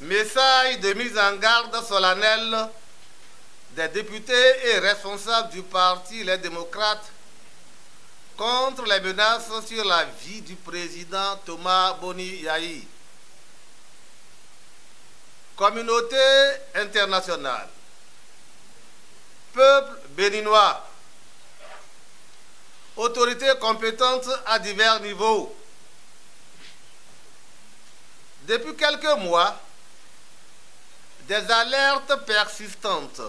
Message de mise en garde solennelle des députés et responsables du parti Les Démocrates contre les menaces sur la vie du président Thomas Boni Yayi. Communauté internationale, peuple béninois, autorités compétentes à divers niveaux. Depuis quelques mois, des alertes persistantes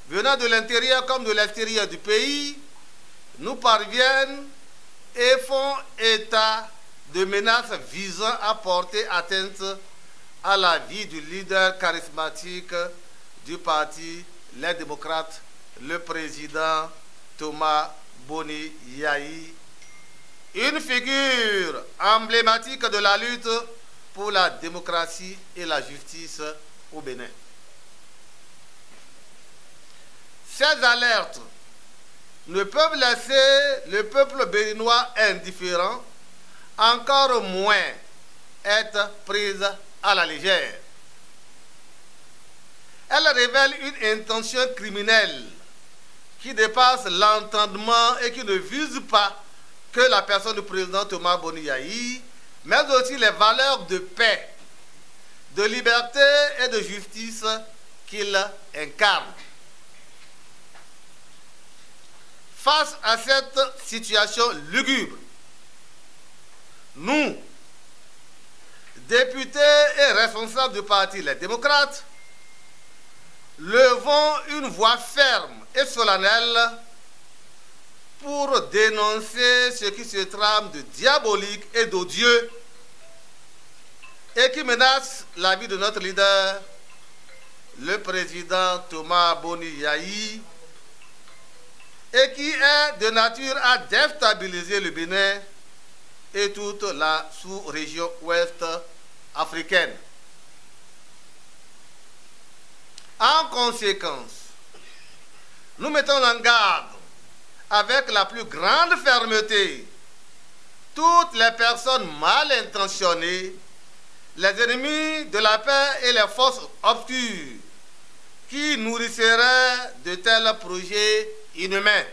venant de l'intérieur comme de l'extérieur du pays nous parviennent et font état de menaces visant à porter atteinte à la vie du leader charismatique du parti Les Démocrates, le président Thomas Boni Yayi, une figure emblématique de la lutte pour la démocratie et la justice au Bénin. Ces alertes ne peuvent laisser le peuple béninois indifférent, encore moins être prises à la légère. Elles révèlent une intention criminelle qui dépasse l'entendement et qui ne vise pas que la personne du président Thomas Boni Yayi, mais aussi les valeurs de paix, de liberté et de justice qu'il incarne. Face à cette situation lugubre, nous, députés et responsables du parti Les Démocrates, levons une voix ferme et solennelle pour dénoncer ce qui se trame de diabolique et d'odieux et qui menace la vie de notre leader, le président Thomas Boni Yayi, et qui est de nature à déstabiliser le Bénin et toute la sous-région ouest africaine. En conséquence, nous mettons en garde avec la plus grande fermeté toutes les personnes mal intentionnées, les ennemis de la paix et les forces obscures qui nourrisseraient de tels projets inhumains.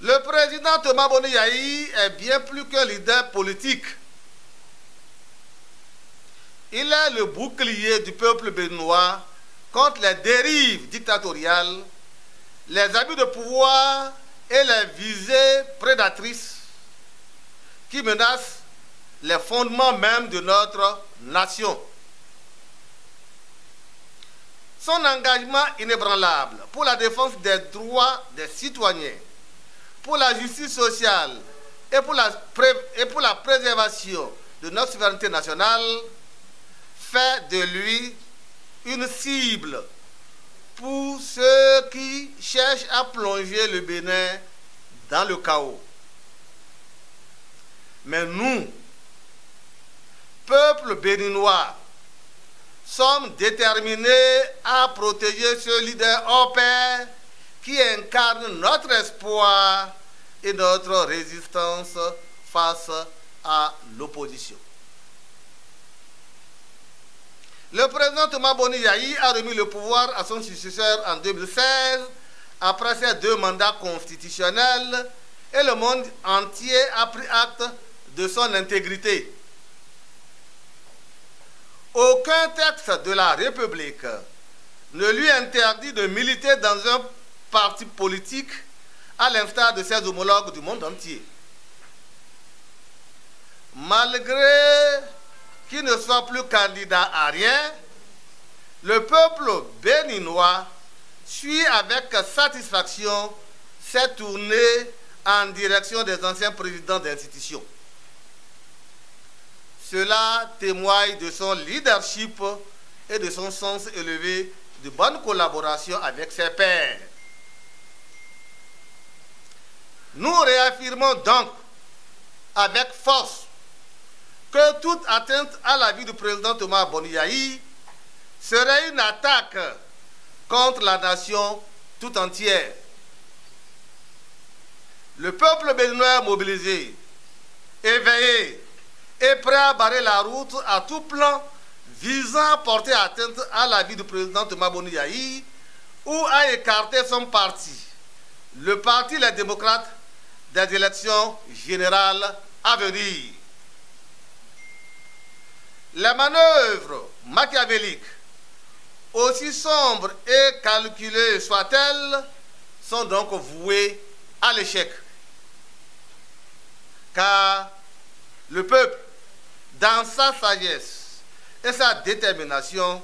Le président Thomas Boni Yayi est bien plus qu'un leader politique. Il est le bouclier du peuple béninois contre les dérives dictatoriales, les abus de pouvoir et les visées prédatrices qui menacent les fondements même de notre nation. Son engagement inébranlable pour la défense des droits des citoyens, pour la justice sociale et pour la préservation de notre souveraineté nationale fait de lui une cible pour ceux qui cherchent à plonger le Bénin dans le chaos. Mais nous, peuple béninois, sommes déterminés à protéger ce leader hors pair qui incarne notre espoir et notre résistance face à l'opposition. Le président Thomas Boni Yayi a remis le pouvoir à son successeur en 2016 après ses 2 mandats constitutionnels et le monde entier a pris acte de son intégrité. Aucun texte de la République ne lui interdit de militer dans un parti politique à l'instar de ses homologues du monde entier. Malgré qu'il ne soit plus candidat à rien, le peuple béninois suit avec satisfaction cette tournée en direction des anciens présidents d'institutions. Cela témoigne de son leadership et de son sens élevé de bonne collaboration avec ses pairs. Nous réaffirmons donc avec force que toute atteinte à la vie du président Thomas Boni Yayi serait une attaque contre la nation tout entière. Le peuple béninois mobilisé, éveillé, est prêt à barrer la route à tout plan visant à porter atteinte à la vie du président Thomas Boni Yayi ou à écarter son parti, le Parti Les Démocrates, des élections générales à venir. Les manœuvres machiavéliques, aussi sombres et calculées soient-elles, sont donc vouées à l'échec. Car le peuple, dans sa sagesse et sa détermination,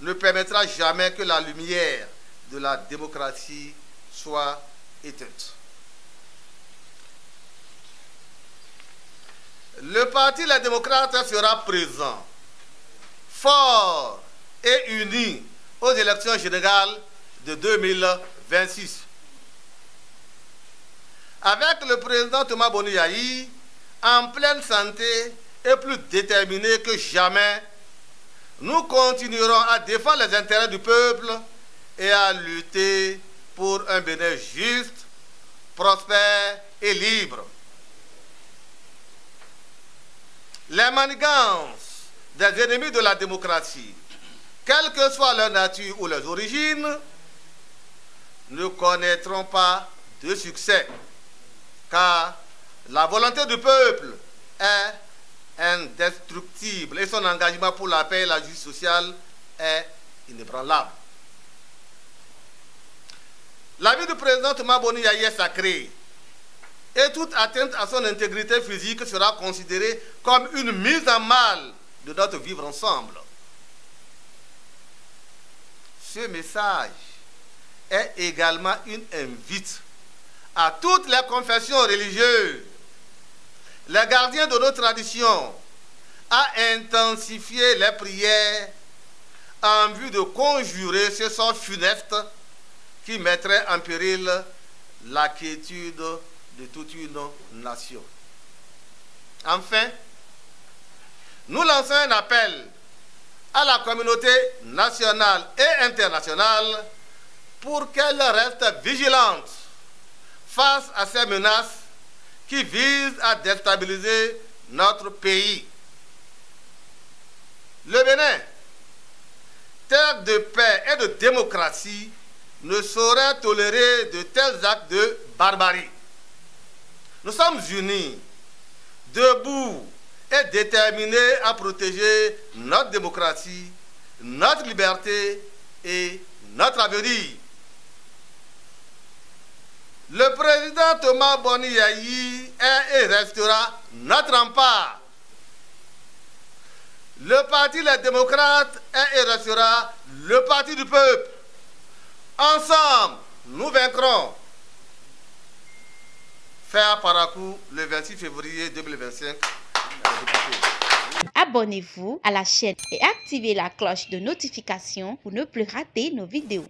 ne permettra jamais que la lumière de la démocratie soit éteinte. Le Parti Les Démocrates sera présent, fort et uni aux élections générales de 2026. Avec le président Thomas Boni Yayi en pleine santé et plus déterminé que jamais, nous continuerons à défendre les intérêts du peuple et à lutter pour un Bénin juste, prospère et libre. Les manigances des ennemis de la démocratie, quelle que soit leur nature ou leurs origines, ne connaîtront pas de succès, car la volonté du peuple est indestructible et son engagement pour la paix et la justice sociale est inébranlable. La vie du président Thomas Boni Yayi est sacrée et toute atteinte à son intégrité physique sera considérée comme une mise en mal de notre vivre ensemble. Ce message est également une invite à toutes les confessions religieuses, les gardiens de nos traditions, à intensifier les prières en vue de conjurer ce sort funeste qui mettrait en péril la quiétude de toute une nation. Enfin, nous lançons un appel à la communauté nationale et internationale pour qu'elle reste vigilante face à ces menaces qui visent à déstabiliser notre pays. Le Bénin, terre de paix et de démocratie, ne saurait tolérer de tels actes de barbarie. Nous sommes unis, debout et déterminés à protéger notre démocratie, notre liberté et notre avenir. Le président Thomas Boni Yayi est et restera notre rempart. Le Parti Les Démocrates est et restera le parti du peuple. Ensemble, nous vaincrons. Fait à Parakou le 26 février 2025. Abonnez-vous à la chaîne et activez la cloche de notification pour ne plus rater nos vidéos.